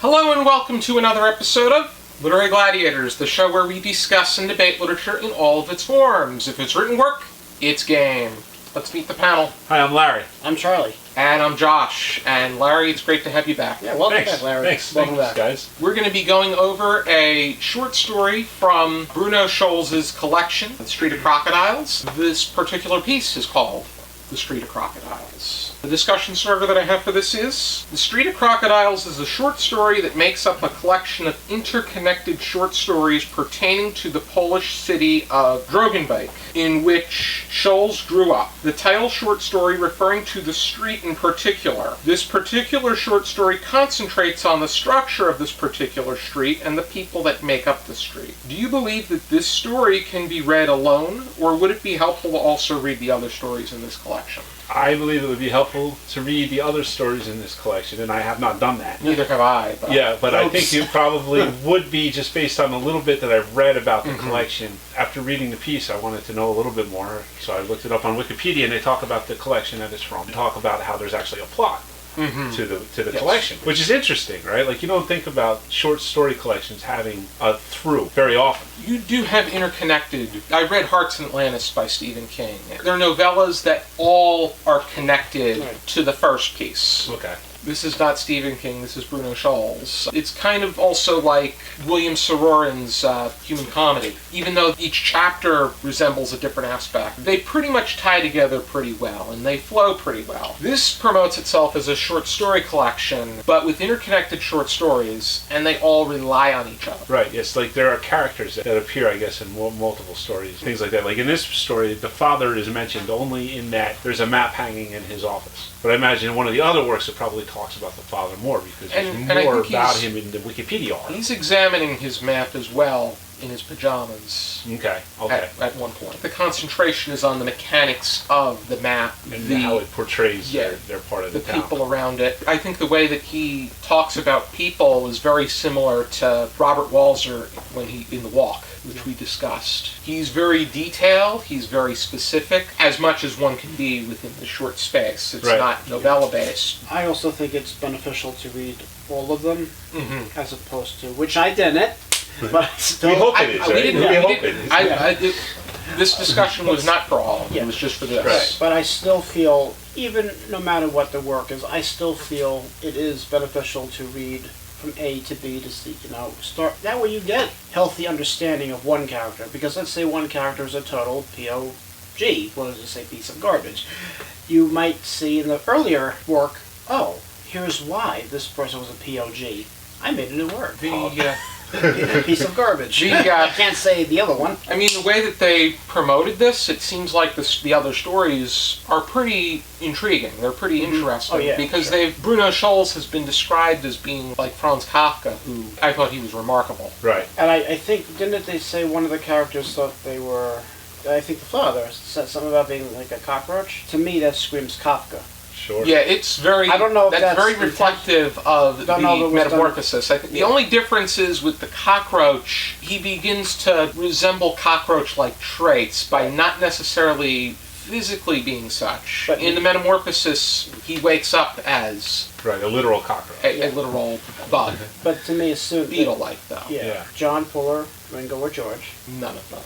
Hello and welcome to another episode of Literary Gladiators, the show where we discuss and debate literature in all of its forms. If it's written work, it's game. Let's meet the panel. Hi, I'm Larry. I'm Charlie. And I'm Josh. And Larry, it's great to have you back. Yeah, welcome back, Larry. Welcome back, guys. We're going to be going over a short story from Bruno Schulz's collection, The Street of Crocodiles. This particular piece is called The Street of Crocodiles. The discussion starter that I have for this is, The Street of Crocodiles is a short story that makes up a collection of interconnected short stories pertaining to the Polish city of Drogenbeke, in which Schulz grew up. The title short story referring to the street in particular. This particular short story concentrates on the structure of this particular street and the people that make up the street. Do you believe that this story can be read alone, or would it be helpful to also read the other stories in this collection? I believe it would be helpful to read the other stories in this collection, and I have not done that. Neither have I. But I think it probably would be, just based on a little bit that I've read about the collection. After reading the piece, I wanted to know a little bit more, so I looked it up on Wikipedia, and they talk about the collection that it's from. They talk about how there's actually a plot to the collection, which is interesting, right? Like, you don't think about short story collections having a through very often. You do have interconnected. I read Hearts in Atlantis by Stephen King. They're novellas that all are connected to the first piece. Okay. This is not Stephen King, this is Bruno Schulz. It's kind of also like William Sororin's Human Comedy. Even though each chapter resembles a different aspect, they pretty much tie together pretty well, and they flow pretty well. This promotes itself as a short story collection, but with interconnected short stories, and they all rely on each other. Right, yes, like there are characters that appear, I guess, in multiple stories, things like that. Like in this story, the father is mentioned only in that there's a map hanging in his office. But I imagine in one of the other works it probably talks about the father more, because there's more about him in the Wikipedia article. He's examining his map as well in his pajamas. Okay. At one point. The concentration is on the mechanics of the map. And how it portrays their part of the town. People around it. I think the way that he talks about people is very similar to Robert Walser when in The Walk, which we discussed. He's very detailed, he's very specific, as much as one can be within the short space. It's not novella-based. I also think it's beneficial to read all of them, as opposed to, which I didn't, but still... We hope it is, right? This discussion was not for all of them, it was just for this. Right. But I still feel, even no matter what the work is, I still feel it is beneficial to read from A to B to C, start, that way you get healthy understanding of one character, because let's say one character is a total POG, what does it say, piece of garbage. You might see in the earlier work, oh, here's why this person was a POG. I made a new word. Piece of garbage. I can't say the other one. I mean, the way that they promoted this, it seems like the other stories are pretty intriguing. They're pretty interesting. Because Bruno Schulz has been described as being like Franz Kafka, who I thought he was remarkable. Right. And I think, didn't they say one of the characters thought they were, I think the father said something about being like a cockroach? To me, that screams Kafka. Sure. Yeah, it's very. I don't know if that's very reflective of the metamorphosis. I think the only difference is with the cockroach, he begins to resemble cockroach-like traits by not necessarily physically being such. But in the metamorphosis, he wakes up as a literal cockroach, a literal bug. But to me, it's soon beetle-like though. Yeah. John Fuller, Ringo, or George. None of them.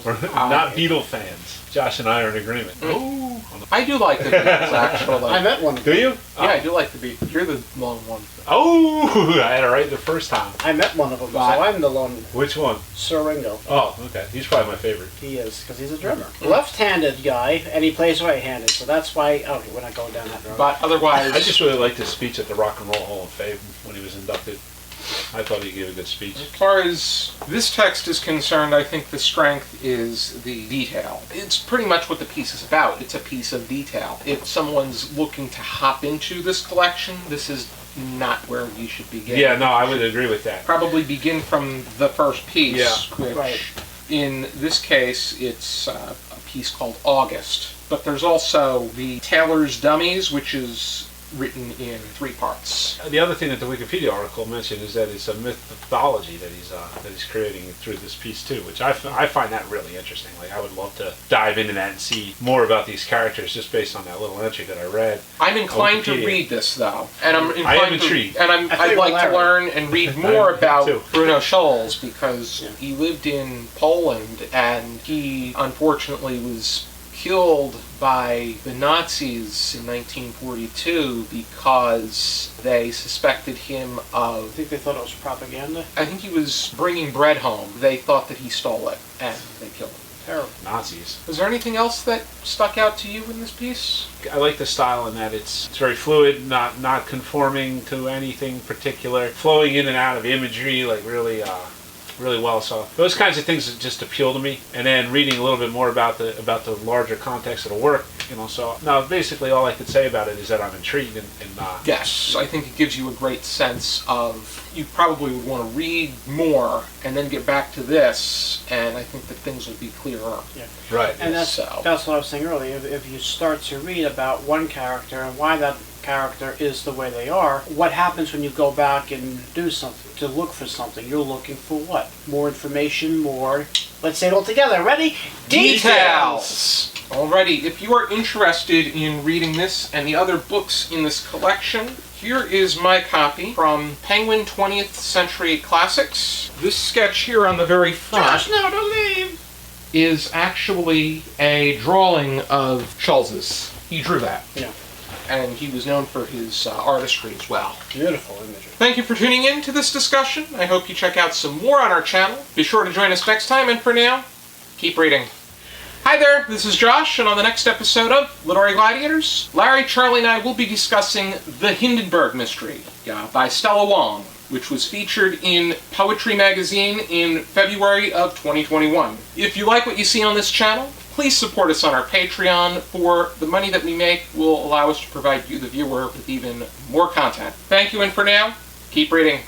We're not Beatle fans. Josh and I are in agreement. Ooh. I do like the Beatles, actually. I met one. Do you? Yeah, I do like the Beatles. You're the lone one. Oh, I had it right the first time. I met one of them, so I'm the lone. Which one? Sir Ringo. Oh, okay. He's probably my favorite. He is, because he's a drummer. Left-handed guy, and he plays right-handed, so that's why... Okay, we're not going down that road. But otherwise... I just really liked his speech at the Rock and Roll Hall of Fame when he was inducted. I thought he gave a good speech. As far as this text is concerned, I think the strength is the detail. It's pretty much what the piece is about. It's a piece of detail. If someone's looking to hop into this collection, this is not where you should begin. Yeah, no, I would agree with that. Probably begin from the first piece, which right. In this case, it's a piece called August. But there's also the Tailor's Dummies, which is written in 3 parts. The other thing that the Wikipedia article mentioned is that it's a mythology that he's creating through this piece too, which I find that really interesting. Like, I would love to dive into that and see more about these characters just based on that little entry that I read. I'm inclined to read this though, and I am intrigued. I'd like to learn and read more about Bruno Schulz, because he lived in Poland and he unfortunately was killed by the Nazis in 1942 because they suspected him of... I think they thought it was propaganda. I think he was bringing bread home. They thought that he stole it, and they killed him. Terrible. Nazis. Was there anything else that stuck out to you in this piece? I like the style in that it's very fluid, not conforming to anything particular, flowing in and out of imagery, like really well. So those kinds of things that just appeal to me. And then reading a little bit more about the larger context of the work, So now basically all I could say about it is that I'm intrigued and yes, I think it gives you a great sense of, you probably would want to read more and then get back to this, and I think that things would be clearer. Yeah. Right. And that's what I was saying earlier. If you start to read about one character and why that character is the way they are, what happens when you go back and do something, to look for something? You're looking for what? More information, more... Let's say it all together. Ready? Details! Alrighty, if you are interested in reading this and the other books in this collection, here is my copy from Penguin 20th Century Classics. This sketch here on the very front... Josh, no, don't leave! ...is actually a drawing of Schulz's. He drew that. Yeah. And he was known for his artistry as well. Beautiful imagery. Thank you for tuning in to this discussion. I hope you check out some more on our channel. Be sure to join us next time, and for now, keep reading. Hi there, this is Josh, and on the next episode of Literary Gladiators, Larry, Charlie, and I will be discussing The Hindenburg Mystery by Stella Wong, which was featured in Poetry Magazine in February of 2021. If you like what you see on this channel, please support us on our Patreon, for the money that we make will allow us to provide you, the viewer, with even more content. Thank you, and for now, keep reading.